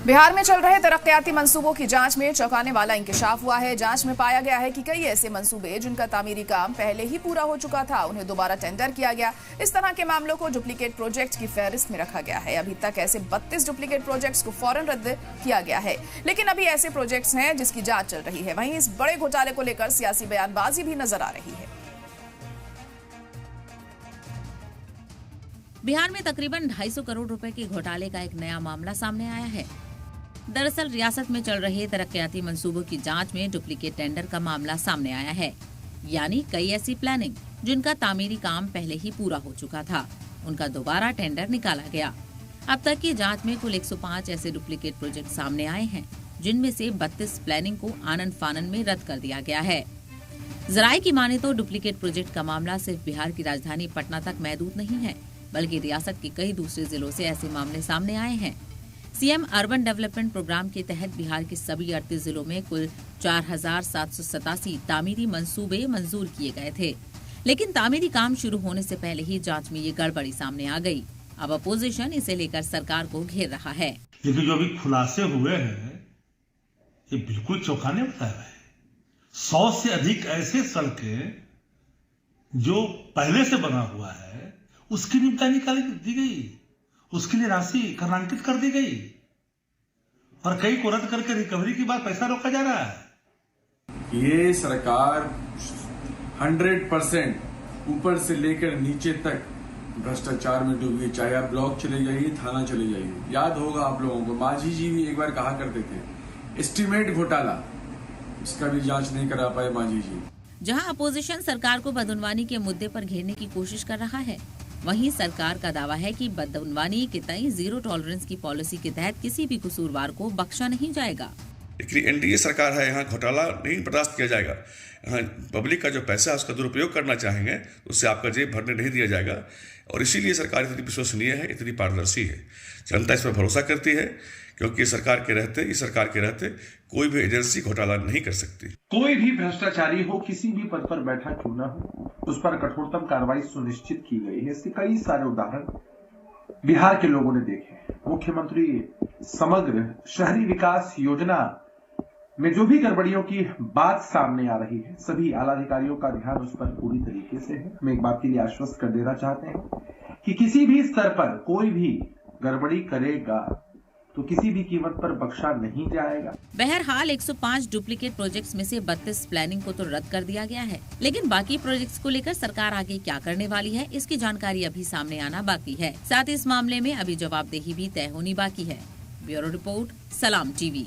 बिहार में चल रहे तरक्याती मंसूबों की जांच में चौंकाने वाला इंकशाफ हुआ है। जांच में पाया गया है कि कई ऐसे मंसूबे जिनका तामीरी काम पहले ही पूरा हो चुका था, उन्हें दोबारा टेंडर किया गया। इस तरह के मामलों को डुप्लीकेट प्रोजेक्ट की फहरिस्त में रखा गया है। अभी तक ऐसे 32 डुप्लीकेट प्रोजेक्ट्स को फौरन रद्द किया गया है, लेकिन अभी ऐसे प्रोजेक्ट्स हैं जिसकी जांच चल रही है। वहीं इस बड़े घोटाले को लेकर सियासी बयानबाजी भी नजर आ रही है। बिहार में तकरीबन 250 करोड़ रुपए के घोटाले का एक नया मामला सामने आया है। दरअसल रियासत में चल रहे तरक्याती मंसूबों की जांच में डुप्लीकेट टेंडर का मामला सामने आया है। यानी कई ऐसी प्लानिंग जिनका तामीरी काम पहले ही पूरा हो चुका था, उनका दोबारा टेंडर निकाला गया। अब तक की जांच में कुल 105 ऐसे डुप्लीकेट प्रोजेक्ट सामने आए हैं, जिनमें से 32 प्लानिंग को आनन फानन में रद्द कर दिया गया है। जराये की माने तो डुप्लीकेट प्रोजेक्ट का मामला सिर्फ बिहार की राजधानी पटना तक महदूद नहीं है, बल्कि रियासत के कई दूसरे जिलों से ऐसे मामले सामने आए हैं। सीएम अर्बन डेवलपमेंट प्रोग्राम के तहत बिहार के सभी 38 जिलों में कुल 4787 तामीरी मंसूबे मंजूर किए गए थे, लेकिन तामीरी काम शुरू होने से पहले ही जांच में ये गड़बड़ी सामने आ गई। अब अपोजिशन इसे लेकर सरकार को घेर रहा है। लेकिन जो अभी खुलासे हुए हैं ये बिल्कुल चौंकाने वाला है। 100 से अधिक ऐसे सड़कें जो पहले से बना हुआ है उसकी निपटाई निकाली दी गई, उसके लिए राशि कर्णांकित कर दी गई और कई को रद्द करके रिकवरी की बात पैसा रोका जा रहा है। ये सरकार 100% ऊपर से लेकर नीचे तक भ्रष्टाचार में डूबी है। चाहे आप ब्लॉक चले जाइए, थाना चले जाइए। याद होगा आप लोगों को, मांझी जी भी एक बार कहा करते थे एस्टीमेट घोटाला, इसका भी जांच नहीं करा पाए मांझी जी। जहां अपोजिशन सरकार को बदउनवानी के मुद्दे पर घेरने की कोशिश कर रहा है, वहीं सरकार का दावा है कि बदउनवानी के तय जीरो टॉलरेंस की पॉलिसी के तहत किसी भी कसूरवार को बख्शा नहीं जाएगा। एनडीए सरकार है, यहाँ घोटाला नहीं बर्दाश्त किया जाएगा। यहाँ पब्लिक का जो पैसा है उसका दुरुपयोग करना चाहेंगे उससे आपका जेब भरने नहीं दिया जाएगा, और इसीलिए सरकार इतनी विश्वसनीय है, इतनी पारदर्शी है। जनता इस पर भरोसा करती है, क्योंकि इस सरकार के रहते कोई भी एजेंसी घोटाला नहीं कर सकती। कोई भी भ्रष्टाचारी हो, किसी भी पद पर बैठा क्यों न हो, उस पर कठोरतम कार्रवाई सुनिश्चित की गई है। इसके कई सारे उदाहरण बिहार के लोगों ने देखे। मुख्यमंत्री समग्र शहरी विकास योजना में जो भी गड़बड़ियों की बात सामने आ रही है, सभी आला अधिकारियों का ध्यान उस पर पूरी तरीके से है। हम एक बात के लिए आश्वस्त कर देना चाहते हैं कि किसी भी स्तर पर कोई भी गड़बड़ी करेगा तो किसी भी कीमत पर बख्शा नहीं जाएगा। बहरहाल 105 डुप्लीकेट प्रोजेक्ट्स में से 32 प्लानिंग को तो रद्द कर दिया गया है, लेकिन बाकी प्रोजेक्ट्स को लेकर सरकार आगे क्या करने वाली है, इसकी जानकारी अभी सामने आना बाकी है। साथ ही इस मामले में अभी जवाबदेही भी तय होनी बाकी है। ब्यूरो रिपोर्ट, सलाम टीवी।